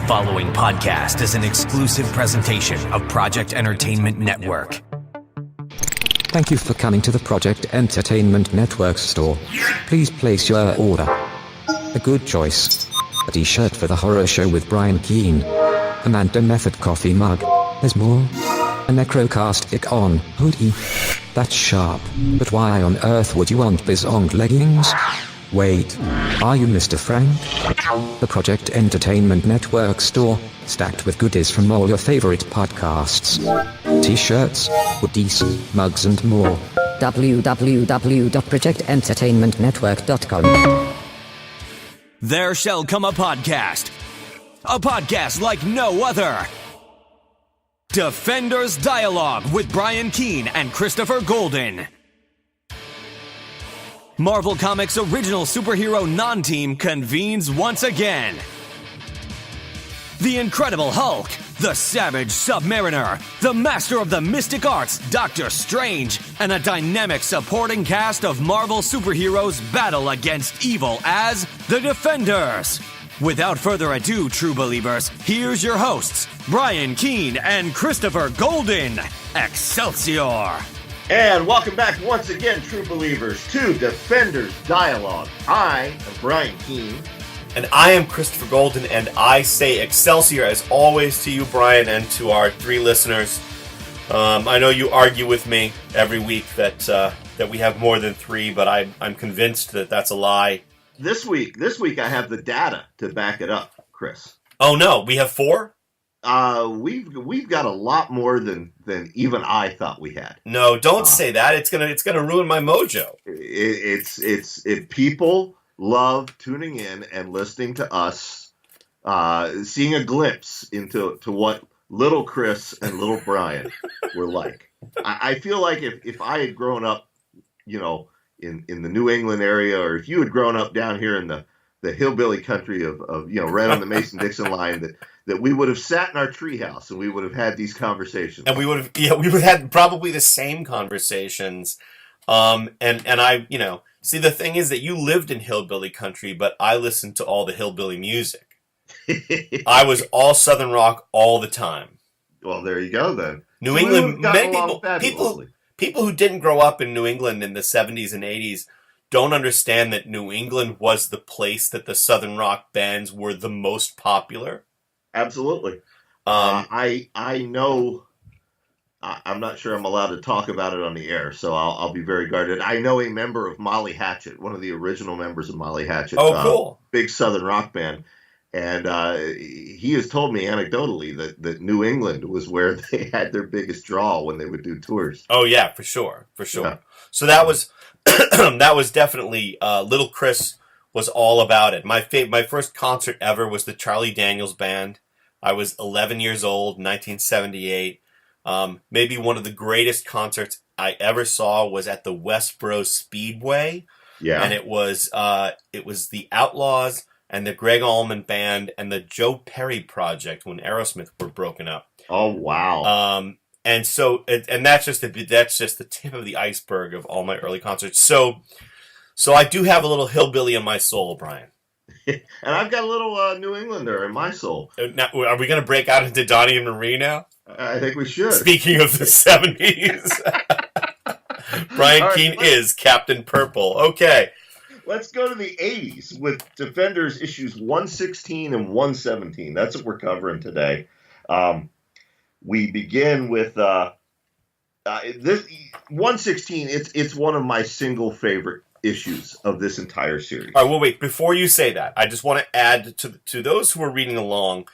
following podcast is an exclusive presentation of Project Entertainment Network. Thank you for coming to the Project Entertainment Network store. Please place your order. A good choice. A t-shirt for the horror show with Brian Keene. A Manta Method coffee mug. There's more. A Necrocast on hoodie. That's sharp. But why on earth would you want Bizonged leggings? Wait. Are you Mr. Frank? The Project Entertainment Network store, stacked with goodies from all your favorite podcasts. T-shirts, hoodies, mugs and more. www.projectentertainmentnetwork.com. There shall come a podcast like no other. Defenders Dialogue with Brian Keene and Christopher Golden. Marvel Comics' original superhero non-team convenes once again. The Incredible Hulk, the Savage Submariner, the Master of the Mystic Arts, Doctor Strange, and a dynamic supporting cast of Marvel superheroes battle against evil as the Defenders. Without further ado, true believers, here's your hosts, Brian Keene and Christopher Golden. Excelsior! And welcome back once again, true believers, to Defenders Dialogue. I am Brian Keene. And I am Christopher Golden, and I say Excelsior as always to you, Brian, and to our three listeners. I know you argue with me every week that we have more than three, but I'm convinced that that's a lie. This week I have the data to back it up, Chris. Oh no, we have four? We've got a lot more than even I thought we had. No, don't say that. It's gonna ruin my mojo. People love tuning in and listening to us, seeing a glimpse into what little Chris and little Brian were like. I feel like if I had grown up, in the New England area, or if you had grown up down here in the hillbilly country of right on the Mason-Dixon line, that we would have sat in our treehouse and we would have had these conversations. And we would have had probably the same conversations. And I, see, the thing is that you lived in hillbilly country, but I listened to all the hillbilly music. I was all Southern rock all the time. Well, there you go then. New England, many people who didn't grow up in New England in the 70s and 80s don't understand that New England was the place that the Southern rock bands were the most popular. Absolutely. I know. I'm not sure I'm allowed to talk about it on the air, so I'll be very guarded. I know a member of Molly Hatchet, one of the original members of Molly Hatchet. Oh, cool. Big Southern rock band. And he has told me anecdotally that New England was where they had their biggest draw when they would do tours. Oh, yeah, for sure. Yeah. So that was that was definitely, Little Chris was all about it. My first concert ever was the Charlie Daniels Band. I was 11 years old, 1978. Maybe one of the greatest concerts I ever saw was at the Westboro Speedway. Yeah. And it was the Outlaws and the Greg Allman Band and the Joe Perry Project when Aerosmith were broken up. Oh, wow. And so, and that's just the tip of the iceberg of all my early concerts. So I do have a little hillbilly in my soul, Brian. And I've got a little New Englander in my soul. Now, are we going to break out into Donnie and Marie now? I think we should. Speaking of the 70s, Brian Keene is Captain Purple. Okay. Let's go to the 80s with Defenders issues 116 and 117. That's what we're covering today. We begin with this 116. It's one of my single favorite issues of this entire series. All right, well, wait. Before you say that, I just want to add to those who are reading along,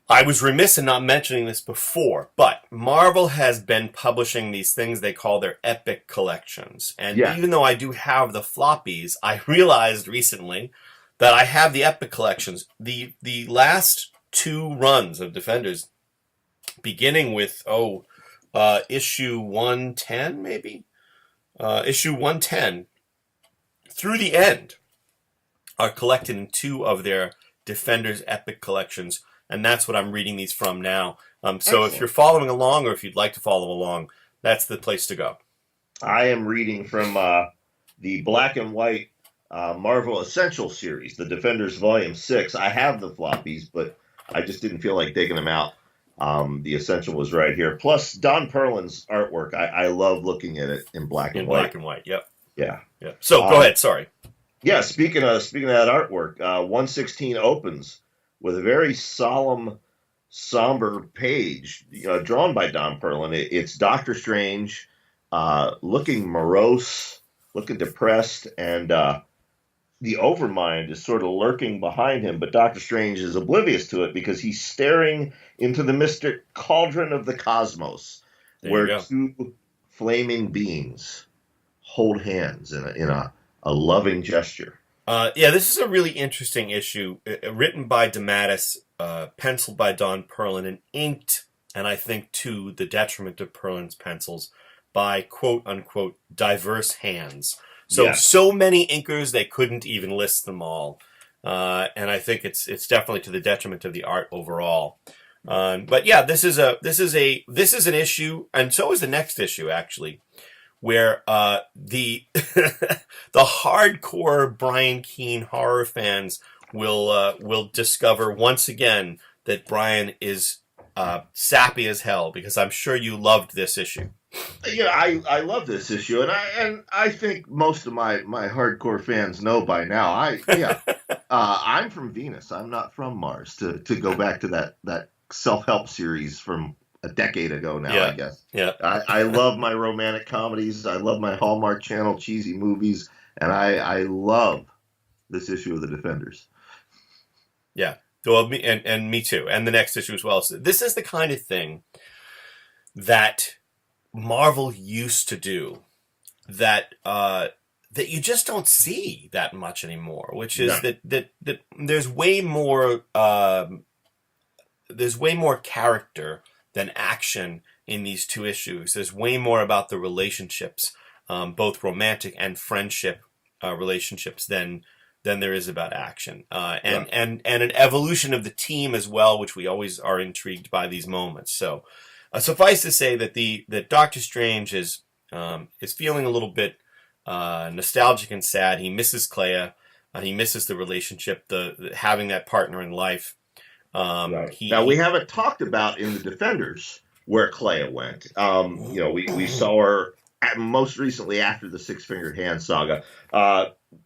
I was remiss in not mentioning this before, but Marvel has been publishing these things they call their epic collections. And even though I do have the floppies, I realized recently that I have the epic collections. The last two runs of Defenders, beginning with, issue 110, maybe? Issue 110, through the end, are collected in two of their Defenders epic collections. And that's what I'm reading these from now. So if you're following along, or if you'd like to follow along, that's the place to go. I am reading from the black and white Marvel Essential series, the Defenders Volume 6. I have the floppies, but I just didn't feel like digging them out. The Essential was right here. Plus, Don Perlin's artwork. I love looking at it in black and white. In black and white, yep. Yeah. So go ahead, sorry. Yeah, speaking of that artwork, 116 opens with a very solemn, somber page, drawn by Don Perlin. It's Doctor Strange, looking morose, looking depressed, and the Overmind is sort of lurking behind him, but Doctor Strange is oblivious to it because he's staring into the mystic cauldron of the cosmos, where two flaming beings hold hands in a loving gesture. This is a really interesting issue, written by DeMatteis, penciled by Don Perlin, and inked, and I think to the detriment of Perlin's pencils, by quote-unquote diverse hands. So many inkers, they couldn't even list them all. And I think it's definitely to the detriment of the art overall. But yeah, this is an issue, and so is the next issue, actually, where the the hardcore Brian Keene horror fans will discover once again that Brian is sappy as hell, because I'm sure you loved this issue. Yeah, I love this issue, and I think most of my hardcore fans know by now. I'm from Venus. I'm not from Mars. To go back to that self-help series from a decade ago now, I guess. Yeah. I love my romantic comedies. I love my Hallmark Channel cheesy movies, and I love this issue of the Defenders. Yeah. Well, and me too, and the next issue as well. So this is the kind of thing that Marvel used to do that you just don't see that much anymore, which is that there's way more character than action in these two issues. There's way more about the relationships, both romantic and friendship relationships, than there is about action, and an evolution of the team as well, which we always are intrigued by these moments. So. Suffice to say that Doctor Strange is feeling a little bit nostalgic and sad. He misses Clea. He misses the relationship, the having that partner in life. Now we haven't talked about in the Defenders where Clea went. We saw her most recently after the Six-Fingered Hand saga.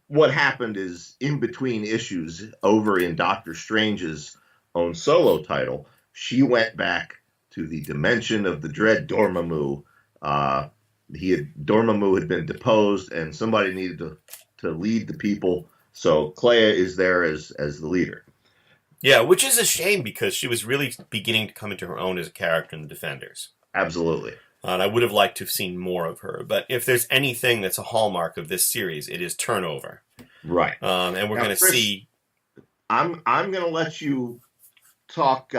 What happened is, in between issues, over in Doctor Strange's own solo title, she went back to the dimension of the dread Dormammu. Dormammu had been deposed, and somebody needed to lead the people. So Clea is there as the leader. Yeah, which is a shame, because she was really beginning to come into her own as a character in the Defenders. Absolutely. And I would have liked to have seen more of her. But if there's anything that's a hallmark of this series, it is turnover. Right. And we're going to see. I'm going to let you talk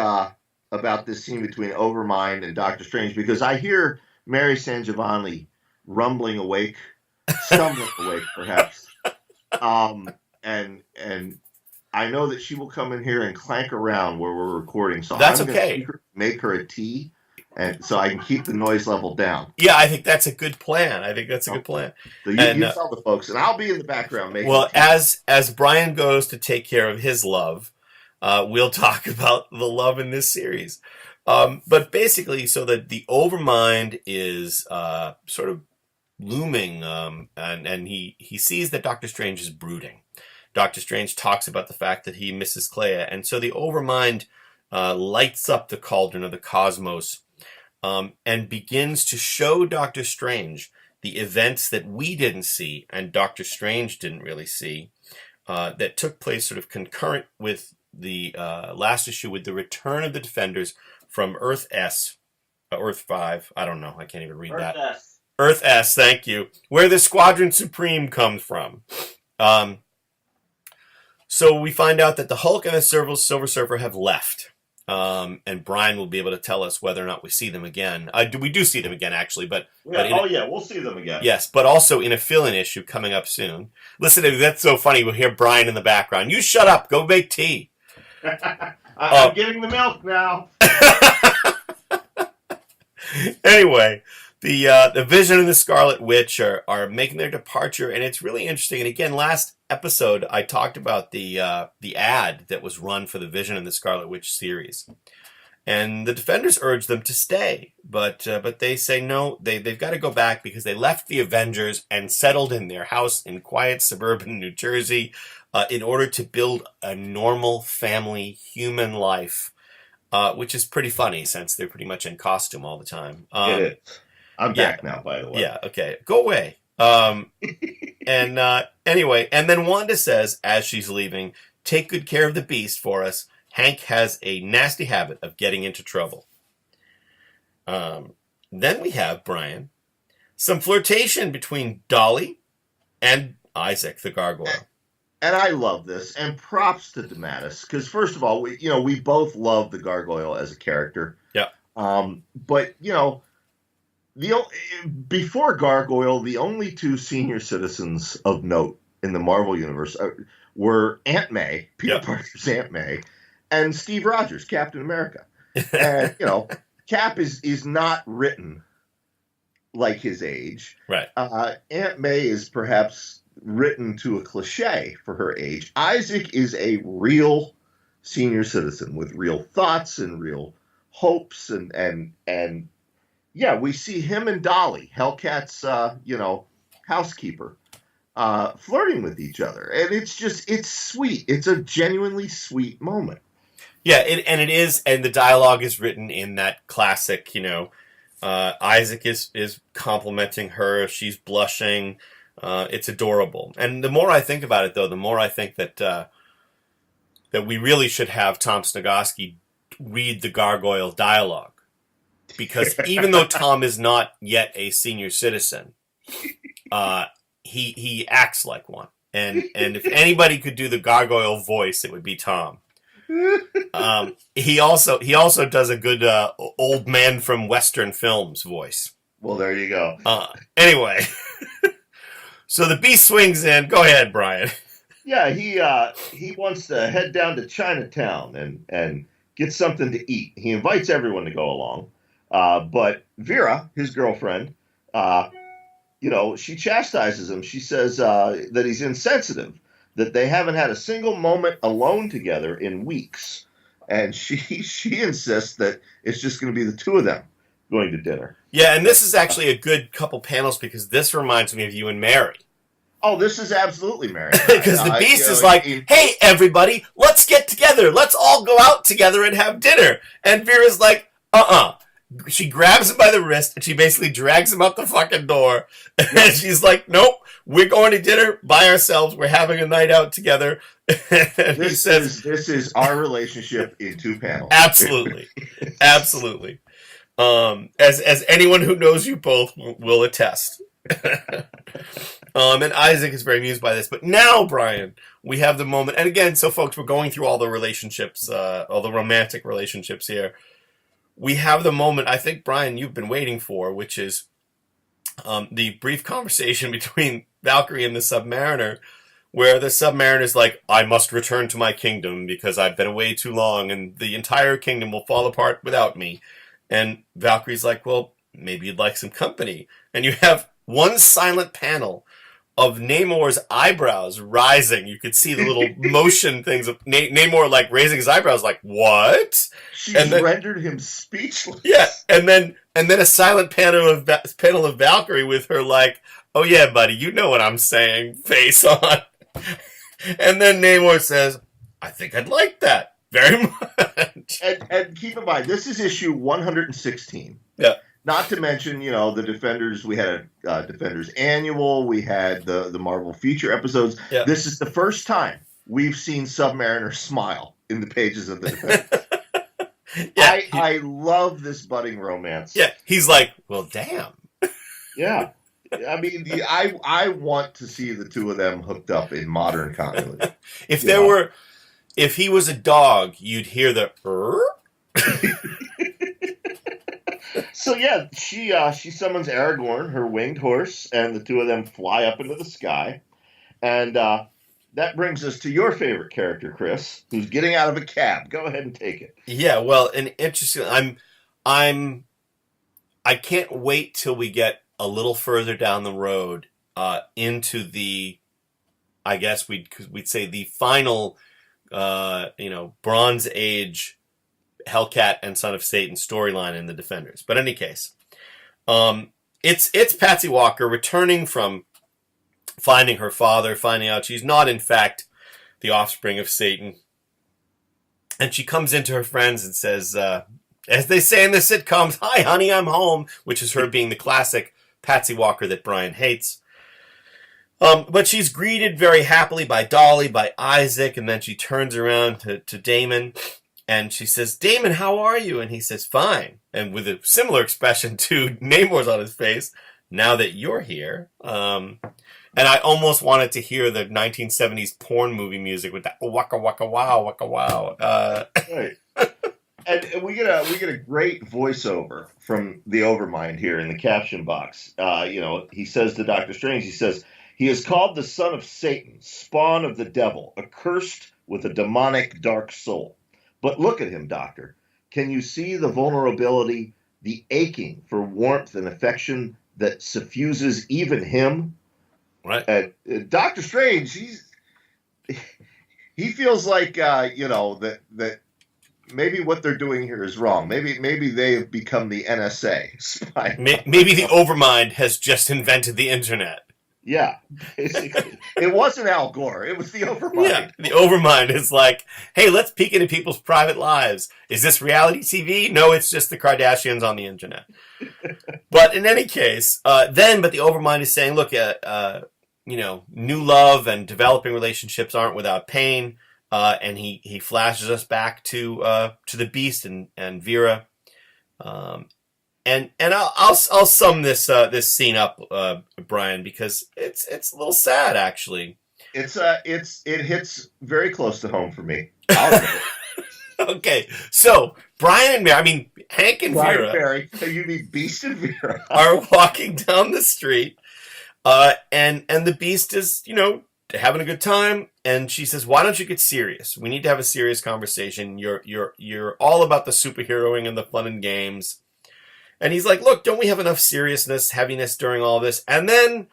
about this scene between Overmind and Doctor Strange, because I hear Mary SanGiovanni rumbling awake, stumbling awake perhaps, and I know that she will come in here and clank around where we're recording. So that's I'm okay. Make her a tea, and so I can keep the noise level down. Yeah, I think that's a good plan. So you tell the folks, and I'll be in the background making. Well, as Brian goes to take care of his love. We'll talk about the love in this series. But basically, so that the Overmind is sort of looming, and he sees that Doctor Strange is brooding. Doctor Strange talks about the fact that he misses Clea, and so the Overmind lights up the cauldron of the cosmos, and begins to show Doctor Strange the events that we didn't see, and Doctor Strange didn't really see, that took place sort of concurrent with the last issue, with the return of the Defenders from Earth 5, I don't know, I can't even read that. Earth S, thank you, where the Squadron Supreme comes from. So we find out that the Hulk and the Silver Surfer have left, and Brian will be able to tell us whether or not we see them again. We do see them again, actually, but we'll see them again. Yes, but also in a fill-in issue coming up soon. Listen, that's so funny. We'll hear Brian in the background. You shut up. Go make tea. I'm getting the milk now. Anyway, the Vision and the Scarlet Witch are making their departure, and it's really interesting. And again, last episode, I talked about the ad that was run for the Vision and the Scarlet Witch series. And the Defenders urge them to stay, but they say no, they've got to go back because they left the Avengers and settled in their house in quiet suburban New Jersey in order to build a normal family human life, which is pretty funny since they're pretty much in costume all the time. It is. I'm back now, by the way. Yeah, okay. Go away. And anyway, and then Wanda says, as she's leaving, take good care of the beast for us. Hank has a nasty habit of getting into trouble. Then we have, Brian, some flirtation between Dolly and Isaac the Gargoyle. And I love this, and props to DeMatteis, because first of all, we both love the Gargoyle as a character. Yeah. But before Gargoyle, the only two senior citizens of note in the Marvel universe were Aunt May, Peter Parker's Aunt May, and Steve Rogers, Captain America. And, Cap is not written like his age. Right. Aunt May is perhaps written to a cliche for her age. Isaac is a real senior citizen with real thoughts and real hopes. And we see him and Dolly, Hellcat's, housekeeper, flirting with each other. And it's sweet. It's a genuinely sweet moment. Yeah, it is, and the dialogue is written in that classic, Isaac is complimenting her, she's blushing, it's adorable. And the more I think about it, though, the more I think that we really should have Tom Snogoski read the Gargoyle dialogue. Because even though Tom is not yet a senior citizen, he acts like one. And if anybody could do the Gargoyle voice, it would be Tom. He also does a good old man from Western films voice. Well, there you go. Anyway, so the Beast swings in. Go ahead, Brian. Yeah, he wants to head down to Chinatown and get something to eat. He invites everyone to go along, but Vera, his girlfriend, she chastises him. She says that he's insensitive, that they haven't had a single moment alone together in weeks. And she insists that it's just going to be the two of them going to dinner. Yeah, and this is actually a good couple panels because this reminds me of you and Mary. Oh, this is absolutely Mary. Because the Beast is like, hey, everybody, let's get together. Let's all go out together and have dinner. And Vera's like, She grabs him by the wrist and she basically drags him out the fucking door. And she's like, nope, we're going to dinner by ourselves. We're having a night out together. And he says, this is our relationship in two panels. Absolutely. Absolutely. As anyone who knows you both will attest. And Isaac is very amused by this. But now, Brian, we have the moment. And again, so folks, we're going through all the relationships, all the romantic relationships here. We have the moment, I think, Brian, you've been waiting for, which is the brief conversation between Valkyrie and the Submariner, where the Submariner's like, I must return to my kingdom because I've been away too long and the entire kingdom will fall apart without me. And Valkyrie's like, well, maybe you'd like some company. And you have one silent panel of Namor's eyebrows rising. You could see the little motion things of Namor like raising his eyebrows like, what? She's rendered him speechless. Yeah, and then a silent panel of Valkyrie with her like, oh yeah, buddy, you know what I'm saying, face on. And then Namor says, I think I'd like that very much. And keep in mind, this is issue 116. Yeah. Not to mention, the Defenders, we had a Defenders annual, we had the Marvel feature episodes. Yeah. This is the first time we've seen Submariner smile in the pages of the Defenders. Yeah, I love this budding romance. Yeah, he's like, well, damn. Yeah. I mean, I want to see the two of them hooked up in modern continuity. If he was a dog, you'd hear the So yeah, she summons Aragorn, her winged horse, and the two of them fly up into the sky. And that brings us to your favorite character, Chris, who's getting out of a cab. Go ahead and take it. Yeah, well, and interesting. I can't wait till we get a little further down the road into the I guess we'd say the final, Bronze Age Hellcat and Son of Satan storyline in the Defenders. But in any case, it's Patsy Walker returning from finding her father, finding out she's not in fact the offspring of Satan. And she comes into her friends and says, as they say in the sitcoms, "Hi, honey, I'm home," which is her being the classic Patsy Walker that Brian hates. But she's greeted very happily by Dolly, by Isaac, and then she turns around to Damon, and she says, "Damon, how are you?" And he says, "Fine." And with a similar expression to Namor's on his face, "Now that you're here." And I almost wanted to hear the 1970s porn movie music with that waka waka wow, waka wow. Right. And we get a great voiceover from the Overmind here in the caption box. He says to Doctor Strange, he says, "He is called the son of Satan, spawn of the devil, accursed with a demonic dark soul. But look at him, Doctor. Can you see the vulnerability, the aching for warmth and affection that suffuses even him?" Right. Doctor Strange, he feels like that maybe what they're doing here is wrong. Maybe they have become the NSA spy. Maybe the Overmind has just invented the internet. Yeah, basically. It wasn't Al Gore. It was the Overmind. Yeah, the Overmind is like, hey, let's peek into people's private lives. Is this reality TV? No, it's just the Kardashians on the internet. But in any case, but the Overmind is saying, look, new love and developing relationships aren't without pain. And he flashes us back to the Beast and Vera. And I'll sum this scene up, Brian, because it's a little sad actually. It hits very close to home for me. I'll admit it. Okay, so Brian and Mary, Hank and Vera, Mary, you mean Beast and Vera, are walking down the street, and the Beast is having a good time, and she says, "Why don't you get serious? We need to have a serious conversation. You're all about the superheroing and the fun and games." And he's like, "Look, don't we have enough seriousness, heaviness during all this?" And then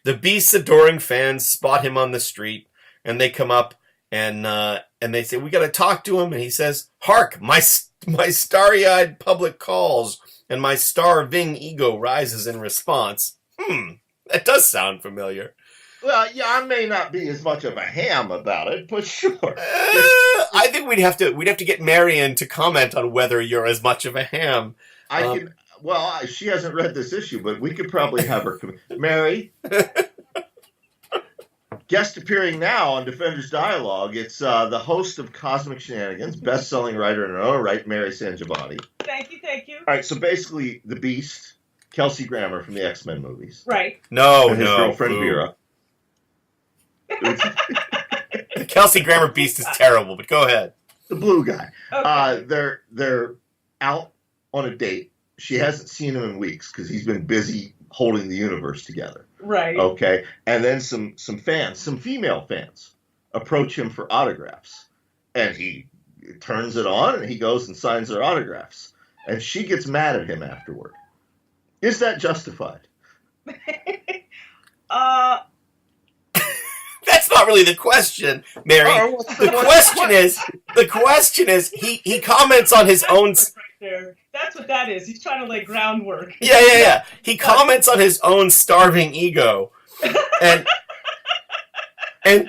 the Beast's adoring fans spot him on the street, and they come up and they say, "We got to talk to him." And he says, "Hark, my starry-eyed public calls, and my starving ego rises in response." That does sound familiar. Well, yeah, I may not be as much of a ham about it, but sure. I think we'd have to get Marion to comment on whether you're as much of a ham. She hasn't read this issue, but we could probably have her come. Mary, guest appearing now on Defenders Dialogue. It's the host of Cosmic Shenanigans, best-selling writer in her own right, Mary SanGiovanni. Thank you. All right, so basically, the Beast, Kelsey Grammer from the X-Men movies. Right. And his girlfriend boo. Vera. The Kelsey Grammer Beast is terrible, but go ahead. The blue guy. Okay. They're out on a date. She hasn't seen him in weeks because he's been busy holding the universe together. Right. Okay. And then some female fans, approach him for autographs. And he turns it on and he goes and signs their autographs. And she gets mad at him afterward. Is that justified? That's not really the question, Mary. The question is he comments on his own. There. That's what that is. He's trying to lay groundwork. Yeah. He comments on his own starving ego, and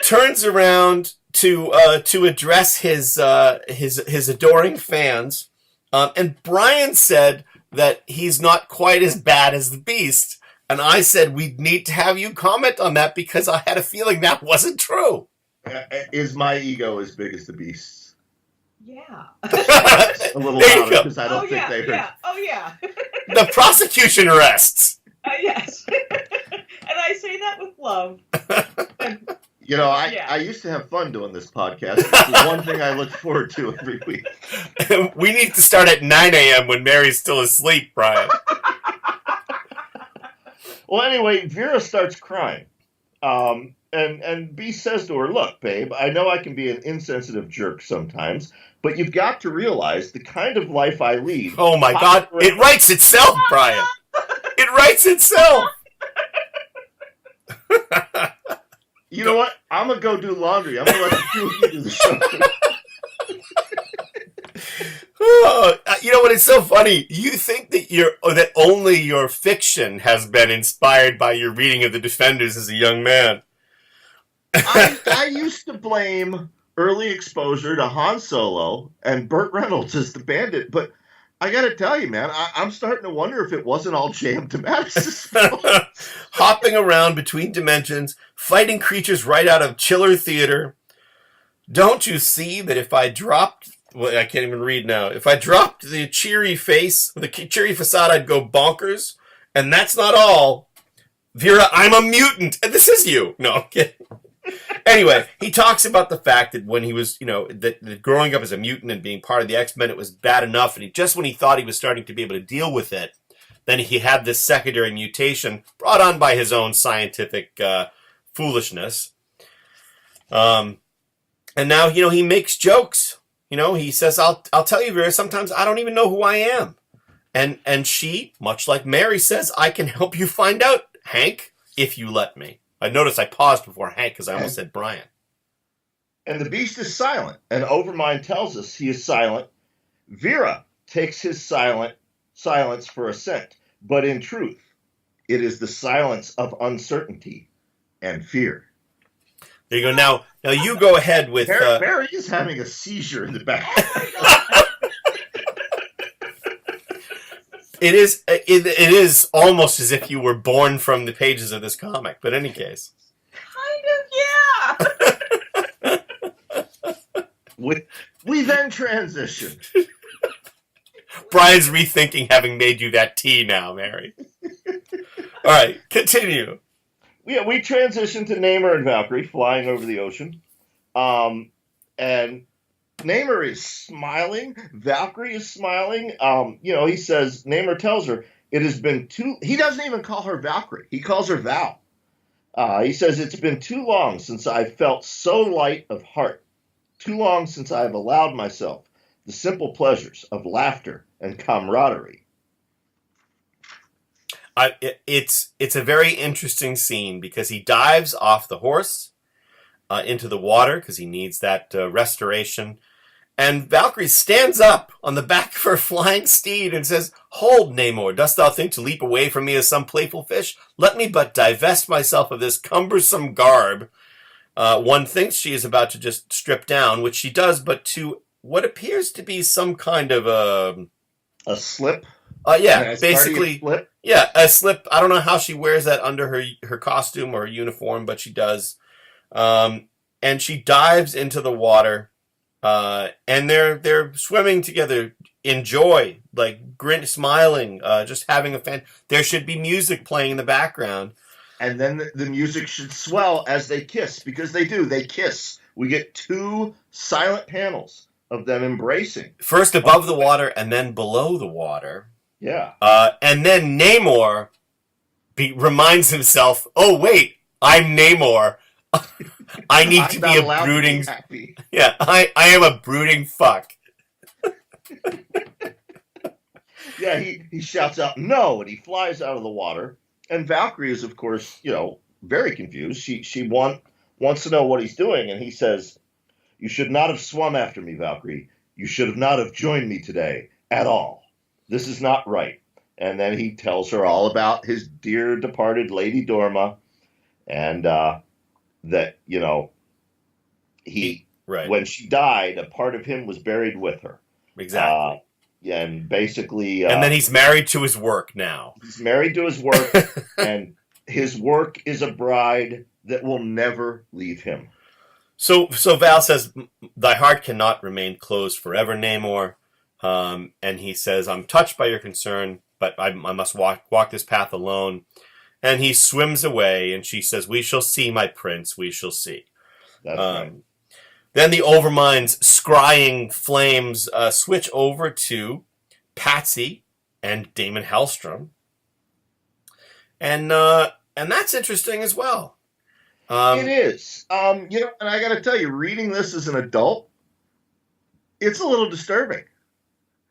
turns around to address his adoring fans. And Brian said that he's not quite as bad as the Beast. And I said, we need to have you comment on that because I had a feeling that wasn't true. Is my ego as big as the Beast's? Yeah. A little louder because I don't think they heard. Yeah. Oh, yeah. The prosecution rests. Yes. And I say that with love. I used to have fun doing this podcast. It's the one thing I look forward to every week. We need to start at 9 a.m. when Mary's still asleep, Brian. Well, anyway, Vera starts crying. And Beast says to her, "Look, babe, I know I can be an insensitive jerk sometimes, but you've got to realize the kind of life I lead." Oh, my God. It writes itself, Brian. It writes itself. You know what? I'm gonna go do laundry. I'm gonna let the two of you do the show. You know what? It's so funny. You think that only your fiction has been inspired by your reading of the Defenders as a young man. I used to blame early exposure to Han Solo and Burt Reynolds as the bandit, but I got to tell you, man, I'm starting to wonder if it wasn't all J.M. DeMatteis. Hopping around between dimensions, fighting creatures right out of Chiller Theater. Don't you see that if I dropped... Well, I can't even read now. If I dropped the cheery face, the cheery facade, I'd go bonkers. And that's not all. Vera, I'm a mutant. And this is you. No, I'm kidding. Anyway, he talks about the fact that when he was, that growing up as a mutant and being part of the X-Men, it was bad enough. And just when he thought he was starting to be able to deal with it, then he had this secondary mutation brought on by his own scientific foolishness. And now, he makes jokes. He says, I'll tell you, Vera, sometimes I don't even know who I am. And she, much like Mary, says, I can help you find out, Hank, if you let me. I noticed I paused before Hank because I almost said Brian. And the beast is silent, and Overmind tells us he is silent. Vera takes his silence for assent, but in truth, it is the silence of uncertainty and fear. There you go. Now you go ahead with... Barry is having a seizure in the back. It is almost as if you were born from the pages of this comic, but in any case. Kind of, yeah. We then transition. Brian's rethinking having made you that tea now, Mary. All right, continue. Yeah, we transition to Namor and Valkyrie flying over the ocean. And Namor is smiling. Valkyrie is smiling. He says, Namor tells her, it has been he doesn't even call her Valkyrie. He calls her Val. He says, it's been too long since I've felt so light of heart. Too long since I've allowed myself the simple pleasures of laughter and camaraderie. It's a very interesting scene because he dives off the horse into the water because he needs that restoration. And Valkyrie stands up on the back of her flying steed and says, Hold, Namor, dost thou think to leap away from me as some playful fish? Let me but divest myself of this cumbersome garb. One thinks she is about to just strip down, which she does, but to what appears to be some kind of a slip? Yeah, basically. Slip? Yeah, a slip. I don't know how she wears that under her costume or uniform, but she does. And she dives into the water, and they're swimming together in joy, like smiling, just having a fan. There should be music playing in the background. And then the music should swell as they kiss, because they do. They kiss. We get two silent panels of them embracing. First above the water and then below the water. Yeah. And then Namor reminds himself, oh, wait, I'm Namor. I need to be a brooding... Yeah, I am a brooding fuck. Yeah, he shouts out, no, and he flies out of the water. And Valkyrie is, of course, very confused. She wants to know what he's doing, and he says, you should not have swum after me, Valkyrie. You should have not have joined me today at all. This is not right. And then he tells her all about his dear departed Lady Dorma, and that, right. When she died, a part of him was buried with her. Exactly. And basically... and then he's married to his work now. He's married to his work, and his work is a bride that will never leave him. So Val says, thy heart cannot remain closed forever, Namor. And he says, I'm touched by your concern, but I must walk this path alone. And he swims away, and she says, we shall see, my prince, we shall see. That's right. Then the Overmind's scrying flames switch over to Patsy and Damon Hellstrom. And that's interesting as well. It is. And I got to tell you, reading this as an adult, it's a little disturbing.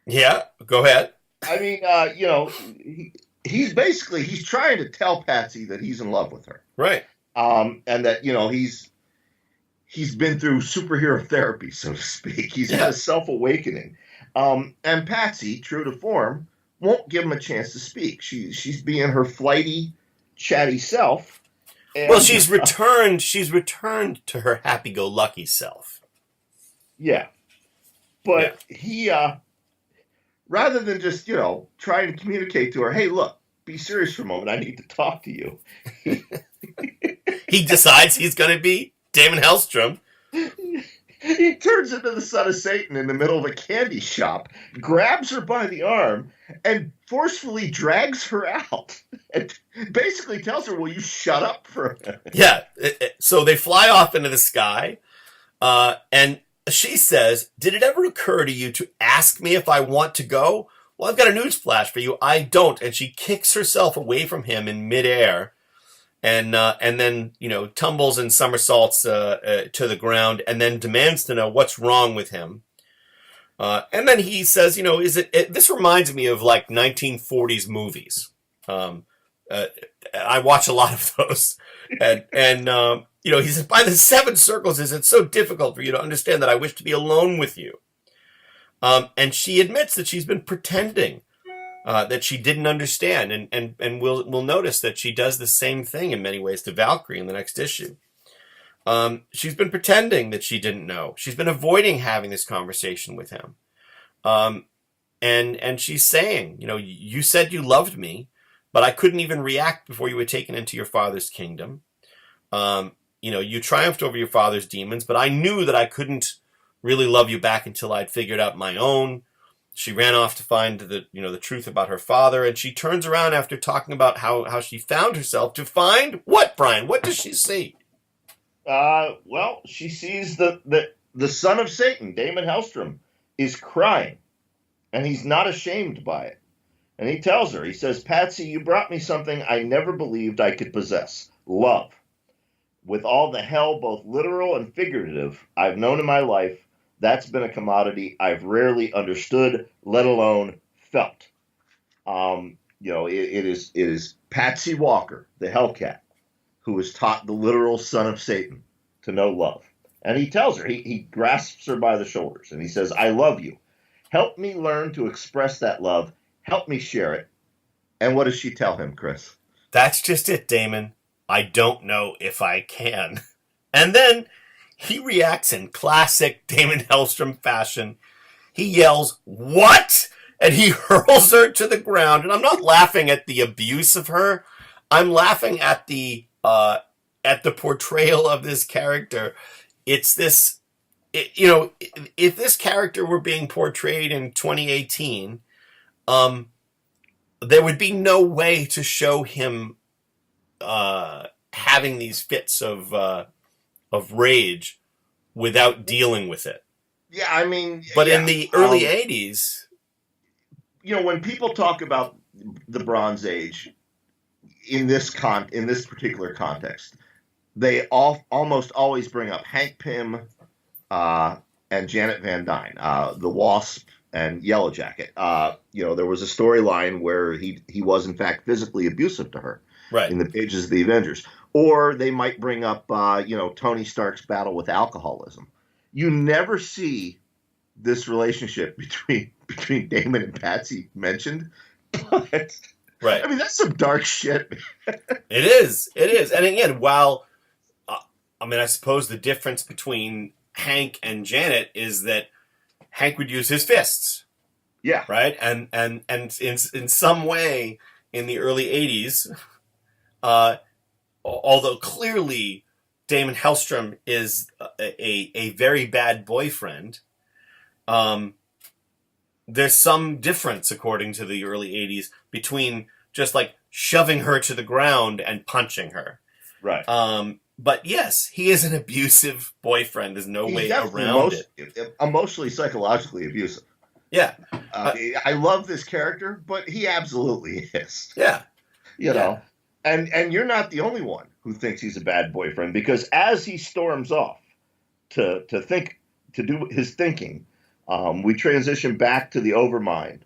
Yeah, go ahead. I mean, he's trying to tell Patsy that he's in love with her. Right. and that he's been through superhero therapy, so to speak. He's had a self-awakening. And Patsy, true to form, won't give him a chance to speak. She's being her flighty, chatty self. And, well, she's returned to her happy-go-lucky self. Yeah. But he, rather than just, trying to communicate to her, hey, look, be serious for a moment. I need to talk to you. He decides he's going to be Damon Hellstrom. He turns into the son of Satan in the middle of a candy shop, grabs her by the arm, and forcefully drags her out. And basically tells her, will you shut up for a minute? Yeah. So they fly off into the sky, and she says, did it ever occur to you to ask me if I want to go? Well, I've got a news flash for you. I don't. And she kicks herself away from him in midair. And then, tumbles and somersaults to the ground, and then demands to know what's wrong with him. And then he says, this reminds me of like 1940s movies. I watch a lot of those. And he says, by the seven circles, is it so difficult for you to understand that I wish to be alone with you? And she admits that she's been pretending. That she didn't understand, and we'll notice that she does the same thing in many ways to Valkyrie in the next issue. She's been pretending that she didn't know. She's been avoiding having this conversation with him. And she's saying, you said you loved me, but I couldn't even react before you were taken into your father's kingdom. You triumphed over your father's demons, but I knew that I couldn't really love you back until I'd figured out my own. She ran off to find the truth about her father, and she turns around after talking about how she found herself to find what, Brian? What does she see? Well, she sees the son of Satan, Damon Hellstrom, is crying, and he's not ashamed by it. And he tells her, he says, Patsy, you brought me something I never believed I could possess, love. With all the hell, both literal and figurative, I've known in my life, that's been a commodity I've rarely understood, let alone felt. It is Patsy Walker, the Hellcat, who is taught the literal son of Satan to know love. And he tells her, he grasps her by the shoulders, and he says, I love you. Help me learn to express that love. Help me share it. And what does she tell him, Chris? That's just it, Damon. I don't know if I can. And then he reacts in classic Damon Hellstrom fashion. He yells, what? And he hurls her to the ground. And I'm not laughing at the abuse of her. I'm laughing at the portrayal of this character. It's this, if this character were being portrayed in 2018, there would be no way to show him having these fits of rage without dealing with it. Yeah, I mean... But in the early 80s... when people talk about the Bronze Age, in this particular context, they almost always bring up Hank Pym and Janet Van Dyne, the Wasp and Yellow Jacket. There was a storyline where he was, in fact, physically abusive to her in the pages of the Avengers. Or they might bring up, Tony Stark's battle with alcoholism. You never see this relationship between Damon and Patsy mentioned. But, right. I mean, that's some dark shit. It is. And again, while, I suppose the difference between Hank and Janet is that Hank would use his fists. Yeah. Right? And in some way, in the early 80s, although clearly Damon Hellstrom is a very bad boyfriend, there's some difference, according to the early 80s, between just like shoving her to the ground and punching her. Right. But yes, he is an abusive boyfriend. There's no way around it. Emotionally, psychologically abusive. Yeah. I love this character, but he absolutely is. Yeah. You know. And you're not the only one who thinks he's a bad boyfriend, because as he storms off to do his thinking, we transition back to the Overmind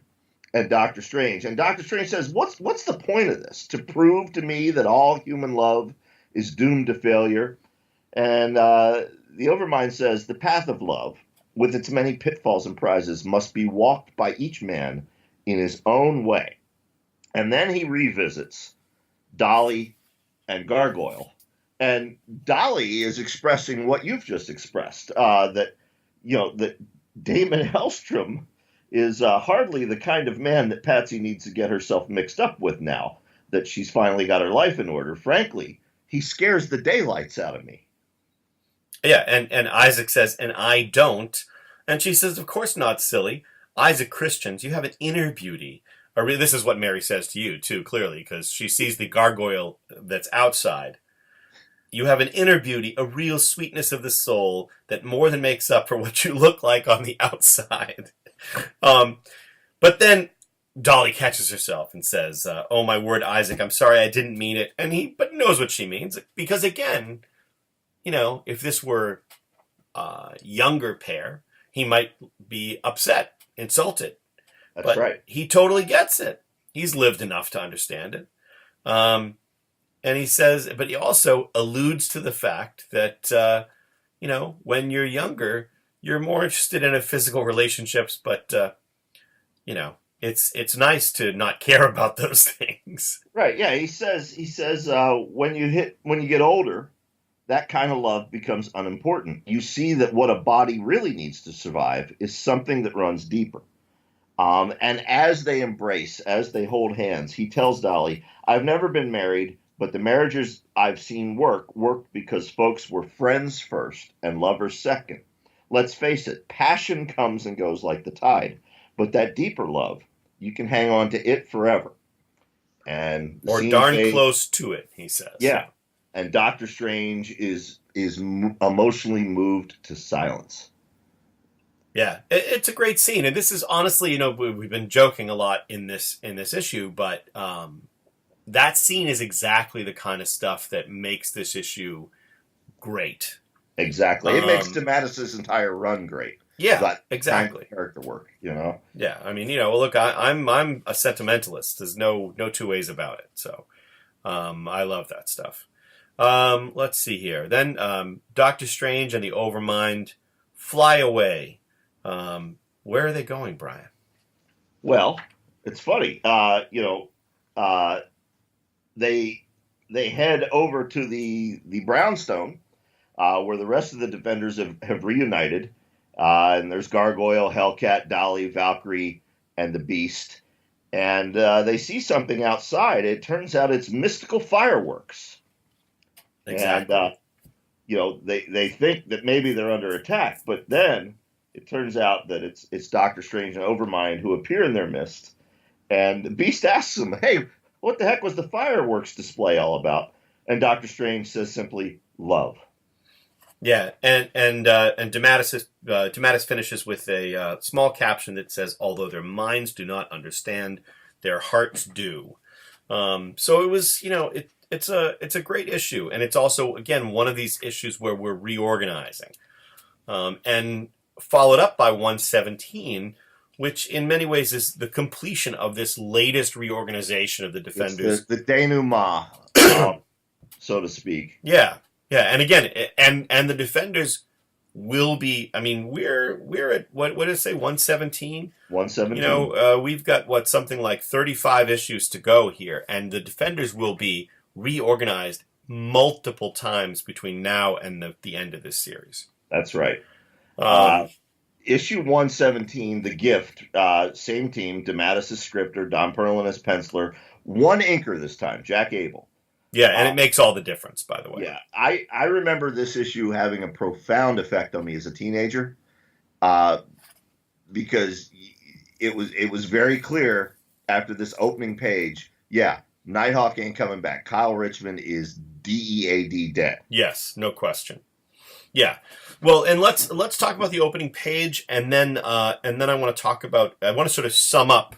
and Doctor Strange. And Doctor Strange says, what's the point of this? To prove to me that all human love is doomed to failure. And the Overmind says the path of love, with its many pitfalls and prizes, must be walked by each man in his own way. And then he revisits Dolly and Gargoyle. And Dolly is expressing what you've just expressed, that Damon Hellstrom is hardly the kind of man that Patsy needs to get herself mixed up with now that she's finally got her life in order. Frankly, he scares the daylights out of me. Yeah, and Isaac says, and I don't. And she says, of course not, silly. Isaac Christians, you have an inner beauty. This is what Mary says to you, too, clearly, because she sees the gargoyle that's outside. You have an inner beauty, a real sweetness of the soul that more than makes up for what you look like on the outside. But then Dolly catches herself and says, oh, my word, Isaac, I'm sorry, I didn't mean it. And he knows what she means, because, again, if this were a younger pair, he might be upset, insulted. That's right. He totally gets it. He's lived enough to understand it. And he says, but he also alludes to the fact that, when you're younger, you're more interested in physical relationships, but, it's nice to not care about those things. Right. Yeah. He says, when you get older, that kind of love becomes unimportant. You see that what a body really needs to survive is something that runs deeper. And as they embrace, as they hold hands, he tells Dolly, I've never been married, but the marriages I've seen worked because folks were friends first and lovers second. Let's face it, passion comes and goes like the tide, but that deeper love, you can hang on to it forever. And or darn close to it, he says. Yeah. And Doctor Strange is emotionally moved to silence. Yeah, it's a great scene, and this is honestly, we've been joking a lot in this issue, but that scene is exactly the kind of stuff that makes this issue great. Exactly, it makes DeMatteis' entire run great. Yeah, that exactly. Kind of character work, Yeah, I mean, look, I'm a sentimentalist. There's no two ways about it. So, I love that stuff. Let's see here. Then Doctor Strange and the Overmind fly away. Where are they going, Brian? Well, it's funny. They head over to the Brownstone, where the rest of the Defenders have reunited. And there's Gargoyle, Hellcat, Dolly, Valkyrie, and the Beast. And they see something outside. It turns out it's mystical fireworks. Exactly. And, they think that maybe they're under attack. But then it turns out that it's Doctor Strange and Overmind who appear in their midst. And the Beast asks them, hey, what the heck was the fireworks display all about? And Doctor Strange says simply, love. Yeah, and DeMatteis finishes with a small caption that says, although their minds do not understand, their hearts do. So it was, it's a great issue, and it's also, again, one of these issues where we're reorganizing. And followed up by 117, which in many ways is the completion of this latest reorganization of the Defenders. It's the denouement, so to speak. Yeah. Yeah, and again, and the Defenders will be. I mean, we're at what did it say? 117. 117. We've got something like 35 issues to go here, and the Defenders will be reorganized multiple times between now and the end of this series. That's right. Issue 117, The Gift, same team, DeMatteis' scripter, Don Perlin as penciler, one inker this time, Jack Abel. Yeah, and it makes all the difference, by the way. Yeah, I remember this issue having a profound effect on me as a teenager, because it was very clear after this opening page, yeah, Nighthawk ain't coming back. Kyle Richmond is DEAD dead. Yes, no question. Yeah. Well, and let's talk about the opening page, and then I want to sort of sum up.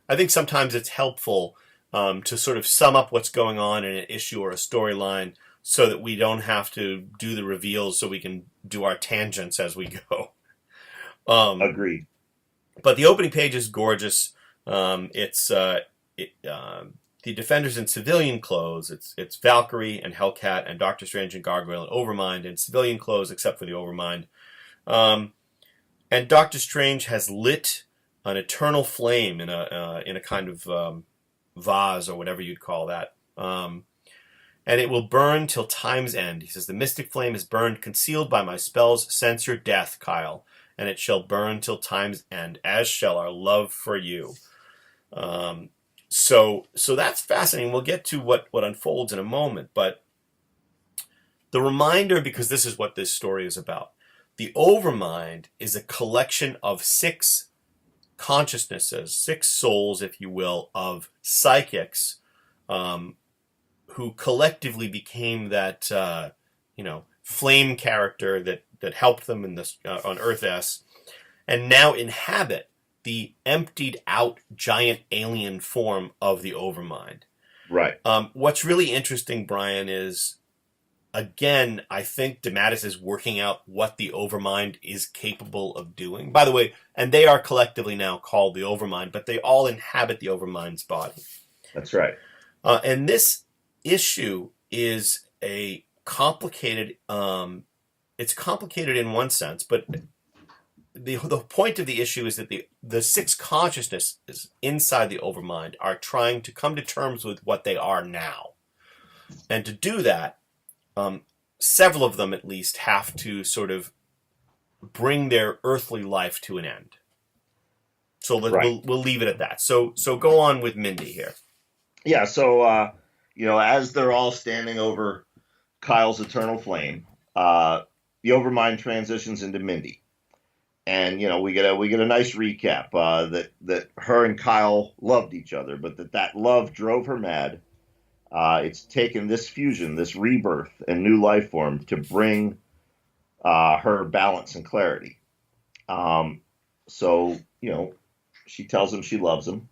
I think sometimes it's helpful to sort of sum up what's going on in an issue or a storyline so that we don't have to do the reveals, so we can do our tangents as we go. Agreed. But the opening page is gorgeous. It's the Defenders in civilian clothes. It's Valkyrie and Hellcat and Doctor Strange and Gargoyle and Overmind in civilian clothes, except for the Overmind. And Doctor Strange has lit an eternal flame in a kind of vase or whatever you'd call that. And it will burn till time's end. He says, the mystic flame is burned, concealed by my spells. Sense your death, Kyle, and it shall burn till time's end, as shall our love for you. So that's fascinating. We'll get to what unfolds in a moment, but the reminder, because this is what this story is about. The Overmind is a collection of 6 consciousnesses, 6 souls, if you will, of psychics, who collectively became that flame character that helped them in this on Earth S, and now inhabit the emptied out giant alien form of the Overmind. Right. What's really interesting, Brian, is again, I think DeMatteis is working out what the Overmind is capable of doing. By the way, and they are collectively now called the Overmind, but they all inhabit the Overmind's body. That's right. And this issue is a complicated, it's complicated in one sense, but the point of the issue is that the 6 consciousnesses inside the Overmind are trying to come to terms with what they are now. And to do that, several of them at least have to sort of bring their earthly life to an end. So Right. we'll leave it at that. So go on with Mindy here. Yeah, so as they're all standing over Kyle's eternal flame, the Overmind transitions into Mindy, and we get a nice recap that her and Kyle loved each other, but that love drove her mad. It's taken this fusion, this rebirth, and new life form to bring her balance and clarity. So she tells him she loves him,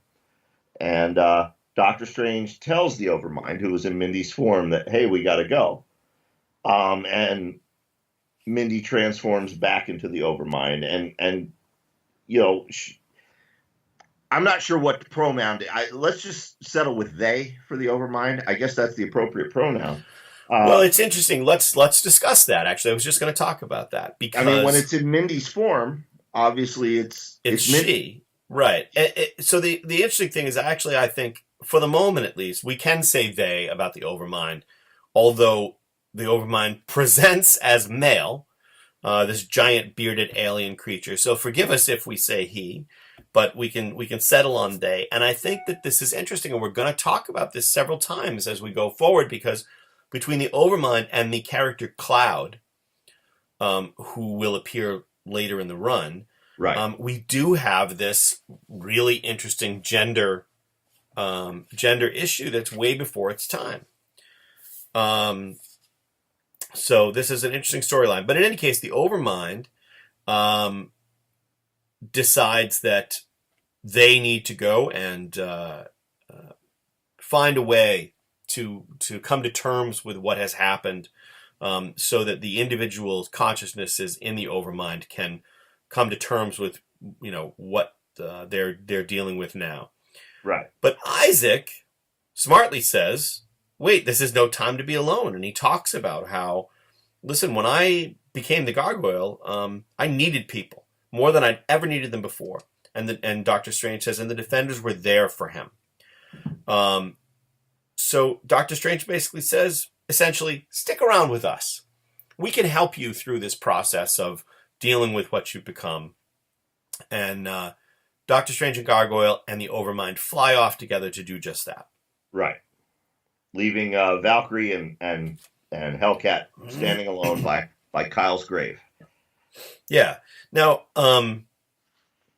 and Doctor Strange tells the Overmind, who was in Mindy's form, that, hey, we got to go. And Mindy transforms back into the Overmind, and I'm not sure what pronoun. Let's just settle with they for the Overmind. I guess that's the appropriate pronoun. Well, it's interesting. Let's discuss that. Actually, I was just going to talk about that because when it's in Mindy's form, obviously it's she, right? So the interesting thing is, actually, I think for the moment at least, we can say they about the Overmind, although the Overmind presents as male, this giant bearded alien creature. So forgive us if we say he. But we can settle on they. And I think that this is interesting, and we're going to talk about this several times as we go forward, because between the Overmind and the character Cloud, who will appear later in the run, right, we do have this really interesting gender issue that's way before its time. So this is an interesting storyline. But in any case, the Overmind decides that they need to go and find a way to come to terms with what has happened, so that the individual consciousnesses in the Overmind can come to terms with what they're dealing with now. Right. But Isaac smartly says, "Wait, this is no time to be alone," and he talks about how, listen, when I became the Gargoyle, I needed people more than I'd ever needed them before. And Doctor Strange says, and the Defenders were there for him. So Doctor Strange basically says, essentially, stick around with us. We can help you through this process of dealing with what you've become. And Doctor Strange and Gargoyle and the Overmind fly off together to do just that. Right. Leaving Valkyrie and Hellcat standing alone by Kyle's grave. Yeah. Now,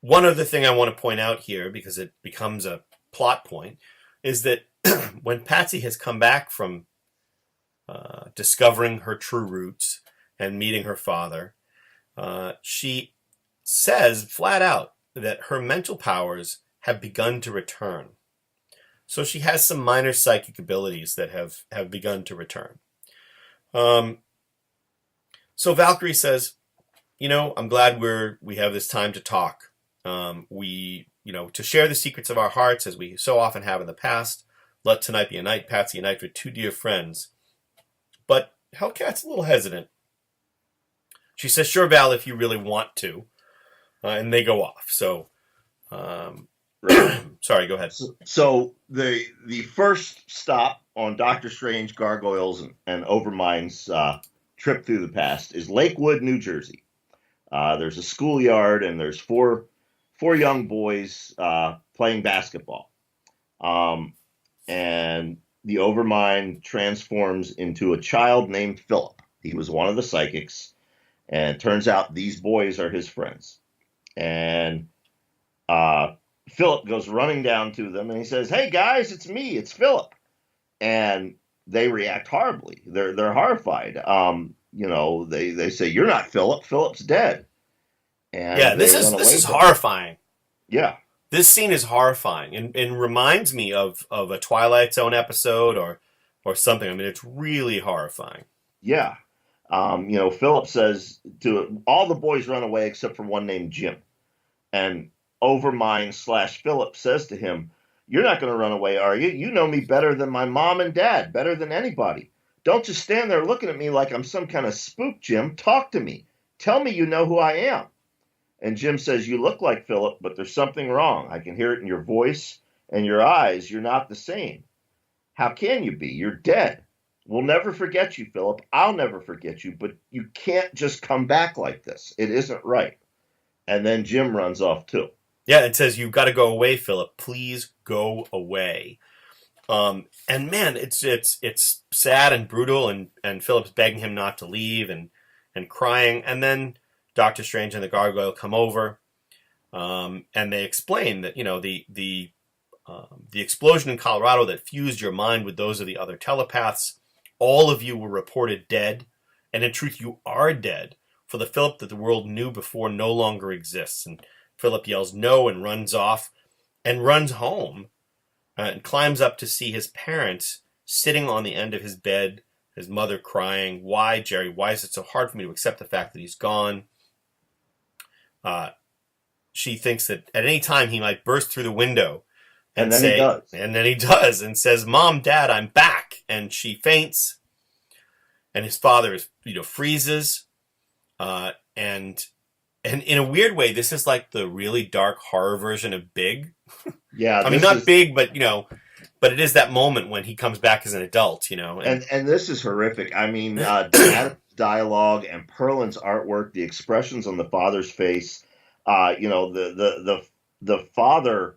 one other thing I want to point out here, because it becomes a plot point, is that when Patsy has come back from discovering her true roots and meeting her father, she says flat out that her mental powers have begun to return. So she has some minor psychic abilities that have begun to return. So Valkyrie says, I'm glad we have this time to talk. To share the secrets of our hearts, as we so often have in the past. Let tonight be a night, Patsy, a night for two dear friends. But Hellcat's a little hesitant. She says, sure, Val, if you really want to. And they go off. So, sorry, go ahead. So the first stop on Doctor Strange, Gargoyles, and Overmind's trip through the past is Lakewood, New Jersey. There's a schoolyard, and there's four young boys playing basketball. And the Overmind transforms into a child named Philip. He was one of the psychics, and it turns out these boys are his friends. And Philip goes running down to them, and he says, "Hey guys, it's me, it's Philip." And they react horribly. They're horrified. They say, "You're not Philip. Philip's dead." And yeah, this is horrifying. Yeah. This scene is horrifying and reminds me of a Twilight Zone episode or something. I mean, it's really horrifying. Yeah. Philip says to all the boys run away except for one named Jim. And Overmind / Philip says to him, "You're not going to run away, are you? You know me better than my mom and dad, better than anybody. Don't just stand there looking at me like I'm some kind of spook, Jim. Talk to me. Tell me you know who I am." And Jim says, "You look like Philip, but there's something wrong. I can hear it in your voice and your eyes. You're not the same. How can you be? You're dead. We'll never forget you, Philip. I'll never forget you, but you can't just come back like this. It isn't right." And then Jim runs off too. Yeah, it says, "You've got to go away, Philip. Please go away." And man, it's sad and brutal, and Philip's begging him not to leave and crying. And then Doctor Strange and the Gargoyle come over, and they explain that the explosion in Colorado that fused your mind with those of the other telepaths. All of you were reported dead, and in truth, you are dead. For the Philip that the world knew before no longer exists. And Philip yells no and runs off and runs home and climbs up to see his parents sitting on the end of his bed, his mother crying. "Why, Jerry? Why is it so hard for me to accept the fact that he's gone?" She thinks that at any time he might burst through the window and then say, he does. And then he does and says, "Mom, Dad, I'm back." And she faints. And his father freezes. And in a weird way, this is like the really dark horror version of Big. Yeah. I mean, not Big, but it is that moment when he comes back as an adult, And this is horrific. I mean, DeMatteis' dialogue and Perlin's artwork, the expressions on the father's face, the father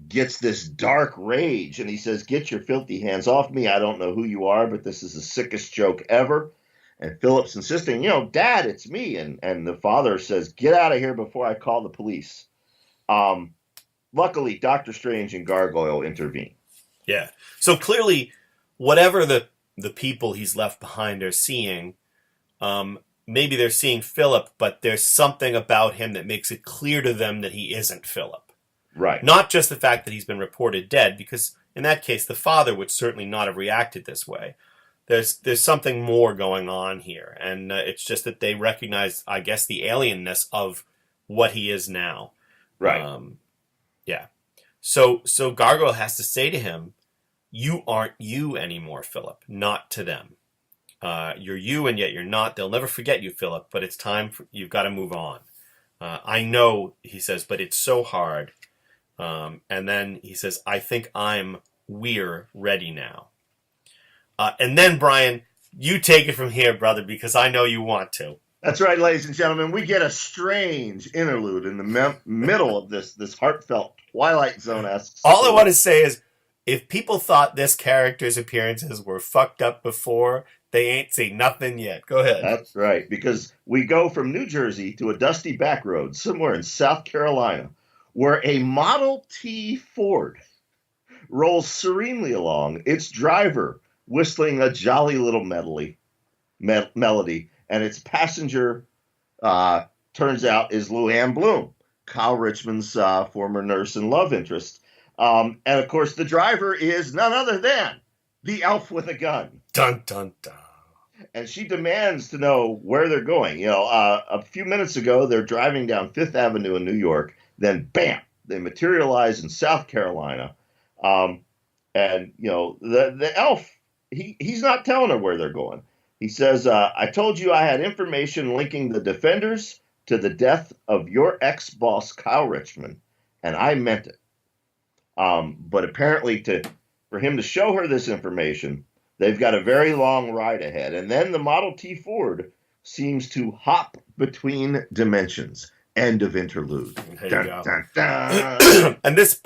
gets this dark rage, and he says, "Get your filthy hands off me. I don't know who you are, but this is the sickest joke ever." And Philip's insisting, "Dad, it's me." And the father says, "Get out of here before I call the police." Luckily, Doctor Strange and Gargoyle intervene. Yeah. So clearly, whatever the people he's left behind are seeing, maybe they're seeing Philip, but there's something about him that makes it clear to them that he isn't Philip. Right. Not just the fact that he's been reported dead, because in that case, the father would certainly not have reacted this way. There's something more going on here, and it's just that they recognize, I guess, the alienness of what he is now. Right. Yeah. So Gargoyle has to say to him, "You aren't you anymore, Philip. Not to them. You're you, and yet you're not. They'll never forget you, Philip. But it's time you've got to move on. I know," he says, "but it's so hard." And then he says, "We're ready now." And then, Brian, you take it from here, brother, because I know you want to. That's right, ladies and gentlemen. We get a strange interlude in the middle of this heartfelt Twilight Zone-esque. All I want to say is, if people thought this character's appearances were fucked up before, they ain't seen nothing yet. Go ahead. That's right, because we go from New Jersey to a dusty back road somewhere in South Carolina, where a Model T Ford rolls serenely along, its driver whistling a jolly little melody, and its passenger turns out is Luann Bloom, Kyle Richmond's former nurse and love interest. And of course, the driver is none other than the elf with a gun. Dun, dun, dun. And she demands to know where they're going. A few minutes ago, they're driving down Fifth Avenue in New York. Then, bam, they materialize in South Carolina. And the elf, he's not telling her where they're going. He says, "I told you I had information linking the defenders to the death of your ex-boss Kyle Richmond, and I meant it." But apparently, for him to show her this information, they've got a very long ride ahead. And then the Model T Ford seems to hop between dimensions. End of interlude. There you go. And this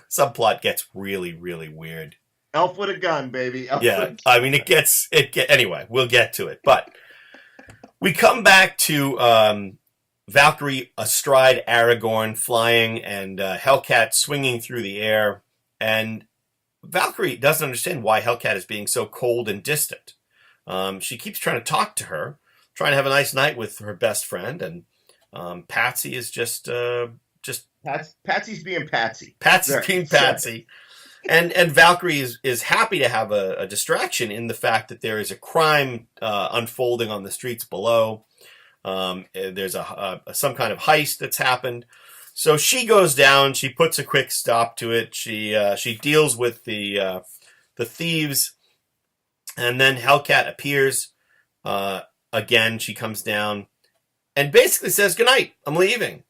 subplot gets really, really weird. Elf with a gun, baby. Anyway, we'll get to it. But we come back to Valkyrie astride Aragorn flying and Hellcat swinging through the air. And Valkyrie doesn't understand why Hellcat is being so cold and distant. She keeps trying to talk to her, trying to have a nice night with her best friend. And Patsy is just Patsy's being Patsy. Patsy's being Patsy. And Valkyrie is happy to have a distraction in the fact that there is a crime unfolding on the streets below. There's some kind of heist that's happened. So she goes down. She puts a quick stop to it. She deals with the thieves, and then Hellcat appears again. She comes down and basically says, "Good night. I'm leaving."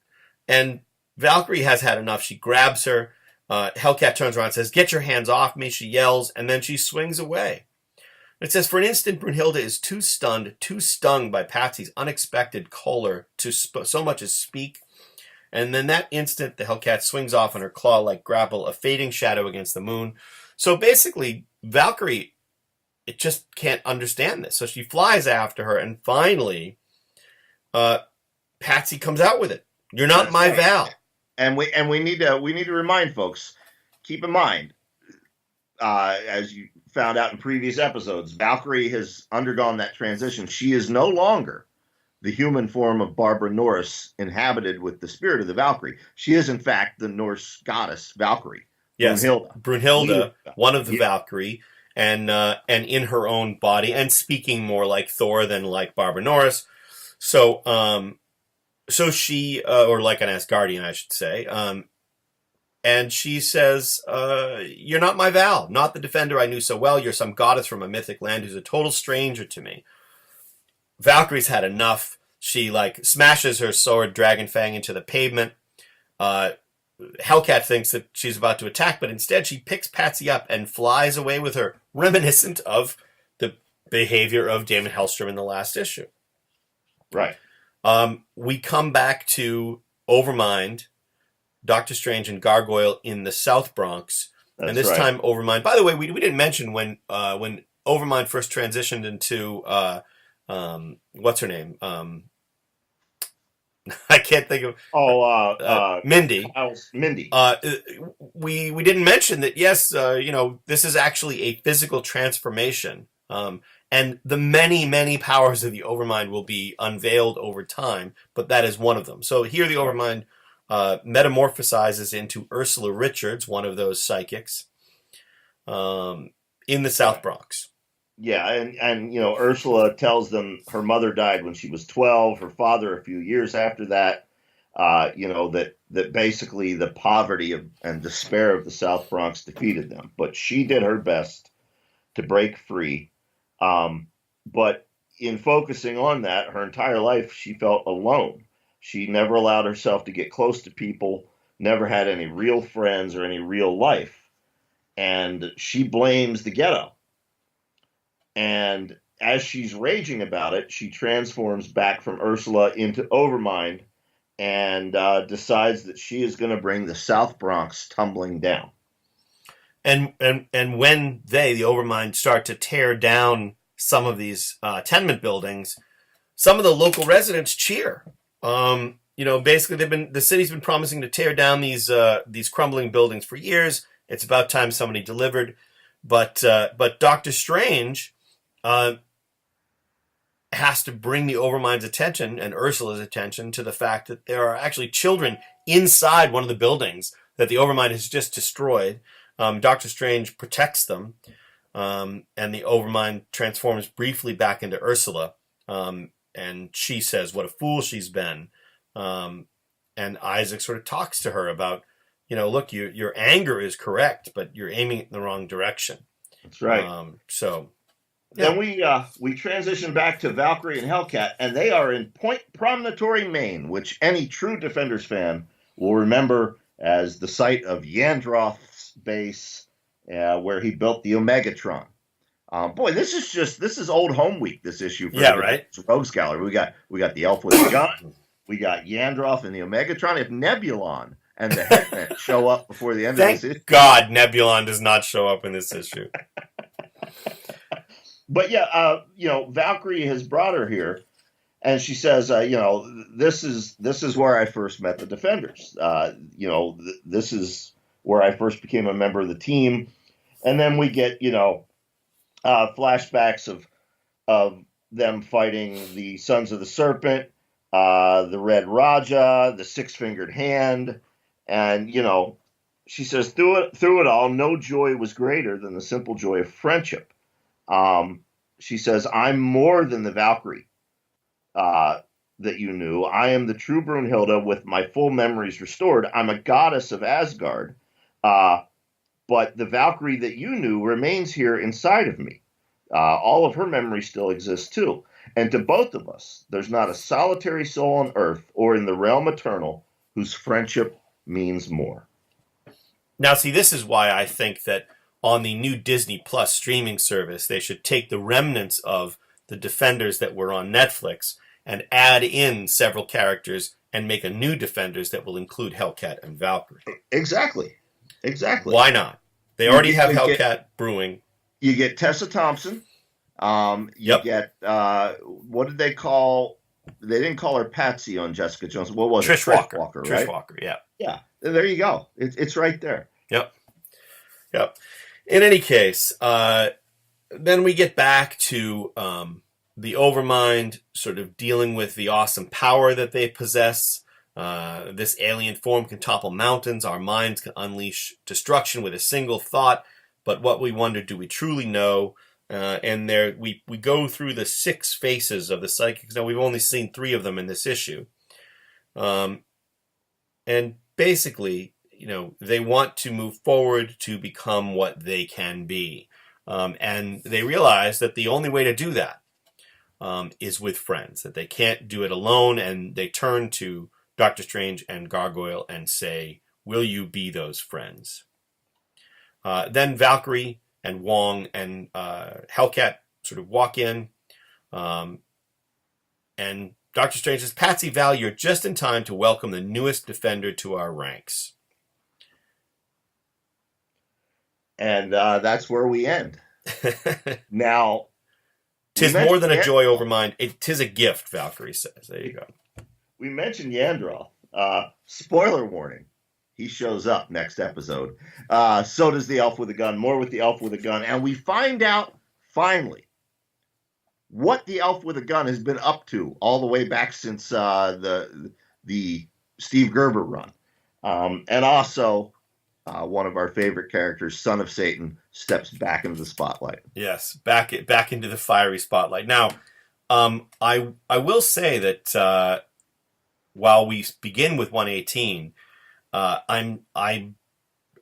And Valkyrie has had enough. She grabs her. Hellcat turns around and says, "Get your hands off me." She yells, and then she swings away. It says, for an instant, Brunhilde is too stunned, too stung by Patsy's unexpected choler to so much as speak. And then that instant, the Hellcat swings off on her claw-like grapple, a fading shadow against the moon. So basically, Valkyrie, it just can't understand this. So she flies after her, and finally, Patsy comes out with it. "You're not That's my right. Val." And we need to remind folks, keep in mind, as you found out in previous episodes, Valkyrie has undergone that transition. She is no longer the human form of Barbara Norris inhabited with the spirit of the Valkyrie. She is, in fact, the Norse goddess Valkyrie. Yes, Brunhilde, one of the Yeah. Valkyrie, and in her own body, and speaking more like Thor than like Barbara Norris. So she, or like an Asgardian, I should say, and she says, "You're not my Val, not the defender I knew so well. You're some goddess from a mythic land who's a total stranger to me." Valkyrie's had enough. She smashes her sword Dragonfang into the pavement. Hellcat thinks that she's about to attack, but instead she picks Patsy up and flies away with her, reminiscent of the behavior of Damon Hellstrom in the last issue. Right. We come back to Overmind, Doctor Strange, and Gargoyle in the South Bronx. That's and this right. time Overmind, by the way, we didn't mention when Overmind first transitioned into what's her name? I can't think of Mindy. Mindy. We didn't mention that. Yes, this is actually a physical transformation, and the many powers of the Overmind will be unveiled over time. But that is one of them. So here, the Overmind metamorphosizes into Ursula Richards, one of those psychics, in the South Bronx. Yeah, and Ursula tells them her mother died when she was 12, her father a few years after that. That basically the poverty and despair of the South Bronx defeated them. But she did her best to break free. But in focusing on that, her entire life she felt alone. She never allowed herself to get close to people, never had any real friends or any real life. And she blames the ghetto. And as she's raging about it, she transforms back from Ursula into Overmind and decides that she is going to bring the South Bronx tumbling down. And when the Overmind, start to tear down some of these tenement buildings, some of the local residents cheer. Basically the city's been promising to tear down these crumbling buildings for years. It's about time somebody delivered. But Doctor Strange has to bring the Overmind's attention and Ursula's attention to the fact that there are actually children inside one of the buildings that the Overmind has just destroyed. Doctor Strange protects them, and the Overmind transforms briefly back into Ursula, and she says what a fool she's been. And Isaac sort of talks to her about look, your anger is correct, but you're aiming in the wrong direction. That's right. So then we transition back to Valkyrie and Hellcat, and they are in Point Promontory, Maine, which any true Defenders fan will remember as the site of Yandroth's base, where he built the Omegatron. Boy, this is old home week. This issue for right. Rogues Gallery. We got the Elf with the gun. We got Yandroth and the Omegatron. If Nebulon and the Headman show up before the end of this issue, thank God Nebulon does not show up in this issue. But yeah, Valkyrie has brought her here, and she says, this is where I first met the Defenders. This is where I first became a member of the team, and then we get flashbacks of them fighting the Sons of the Serpent, the Red Raja, the Six-Fingered Hand, and she says through it all, no joy was greater than the simple joy of friendship. She says, I'm more than the Valkyrie that you knew. I am the true Brunhilde with my full memories restored. I'm a goddess of Asgard, but the Valkyrie that you knew remains here inside of me. All of her memories still exist too. And to both of us, there's not a solitary soul on earth or in the realm eternal whose friendship means more. Now, see, this is why I think that on the new Disney Plus streaming service, they should take the remnants of the Defenders that were on Netflix and add in several characters and make a new Defenders that will include Hellcat and Valkyrie. Exactly. Why not? They already have Hellcat brewing. You get Tessa Thompson. You get, what did they call? They didn't call her Patsy on Jessica Jones. What was Trish it? Walker. Right? Trish Walker, yeah. Yeah, there you go. It's right there. Yep. In any case, then we get back to the Overmind sort of dealing with the awesome power that they possess. This alien form can topple mountains. Our minds can unleash destruction with a single thought. But what we wonder, do we truly know? And there we go through the 6 faces of the psychics. Now, we've only seen 3 of them in this issue. And basically, they want to move forward to become what they can be. And they realize that the only way to do that is with friends, that they can't do it alone. And they turn to Doctor Strange and Gargoyle and say, will you be those friends? Then Valkyrie and Wong and Hellcat sort of walk in. And Doctor Strange says, Patsy, Val, you're just in time to welcome the newest Defender to our ranks. And that's where we end. Now, 'tis more than a joy overmind. 'Tis a gift, Valkyrie says. There you go. We mentioned Yandroth. Spoiler warning. He shows up next episode. So does the Elf with a Gun. More with the Elf with a Gun. And we find out, finally, what the Elf with a Gun has been up to all the way back since the Steve Gerber run. And also, one of our favorite characters, Son of Satan, steps back into the spotlight. Yes, back into the fiery spotlight. Now, I will say that while we begin with 118, I'm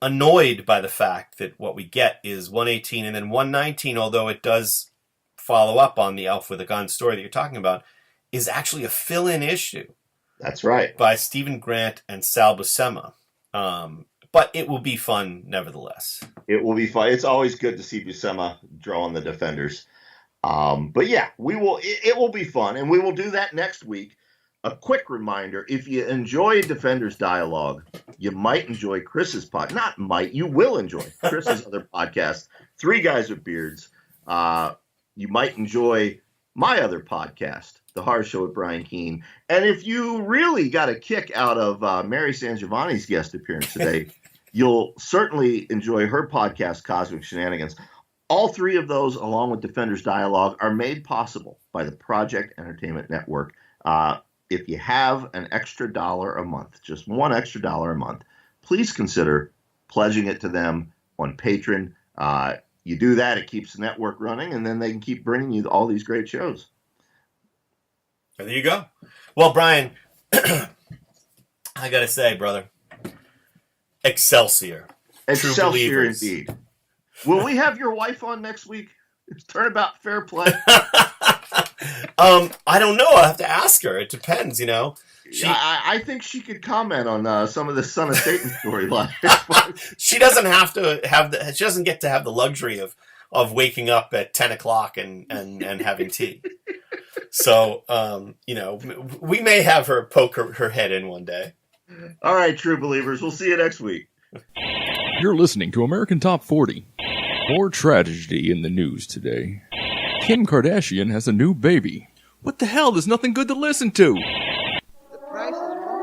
annoyed by the fact that what we get is 118 and then 119, although it does follow up on the Elf with a Gun story that you're talking about, is actually a fill-in issue. That's right. By Stephen Grant and Sal Buscema. But it will be fun nevertheless. It will be fun. It's always good to see Buscema drawing the Defenders. But yeah, it will be fun, and we will do that next week. A quick reminder, if you enjoy Defenders Dialogue, you might enjoy Chris's not might, you will enjoy Chris's other podcast, Three Guys with Beards. You might enjoy my other podcast, The Horror Show with Brian Keene. And if you really got a kick out of Mary SanGiovanni's guest appearance today, you'll certainly enjoy her podcast, Cosmic Shenanigans. All 3 of those, along with Defenders Dialogue, are made possible by the Project Entertainment Network. If you have an extra $1 a month, just one extra $1 a month, please consider pledging it to them on Patreon. You do that, it keeps the network running, and then they can keep bringing you all these great shows. There you go. Well, Brian, I got to say, brother, Excelsior. Excelsior believers. indeed. Will we have your wife on next week? It's Turnabout Fair Play. I don't know. I'll have to ask her. It depends, you know. I think she could comment on some of the Son of Satan storyline. She doesn't have to she doesn't get to have the luxury of waking up at 10 o'clock and having tea. So, you know, we may have her poke her head in one day. All right, true believers. We'll see you next week. You're listening to American Top 40. More tragedy in the news today. Kim Kardashian has a new baby. What the hell? There's nothing good to listen to.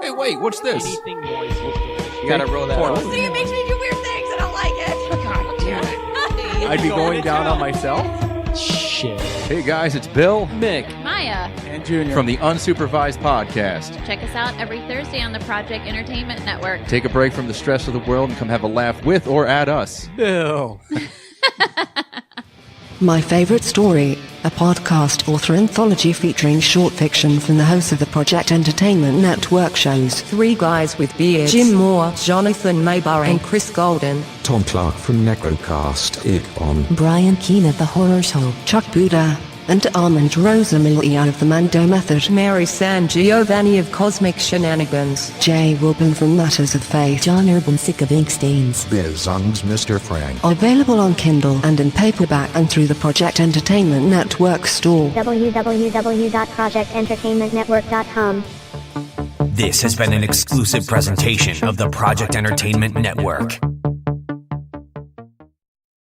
Hey, wait, what's this? You gotta roll that out. See, it makes me do weird things. I don't like it. God damn it. I'd be going down on myself? Shit. Hey guys, it's Bill Mick. Maya. And Junior. from the Unsupervised Podcast. Check us out every Thursday on the Project Entertainment Network. Take a break from the stress of the world and come have a laugh with or at us. Bill. My Favorite Story, a podcast author anthology featuring short fiction from the hosts of the Project Entertainment Network shows. Three guys with beards. Jim Moore, Jonathan Maybar, and Chris Golden. Tom Clark from Necrocast Ig-On. Brian Keene of The Horror Show. Chuck Buda. And Armand Rosamilia of the Mando Method. Mary SanGiovanni of Cosmic Shenanigans. Jay Wilburn from Matters of Faith. John Urban, sick of ink stains. Biz Zung's Mr. Frank. Available on Kindle and in paperback and through the Project Entertainment Network store. www.projectentertainmentnetwork.com. This has been an exclusive presentation of the Project Entertainment Network.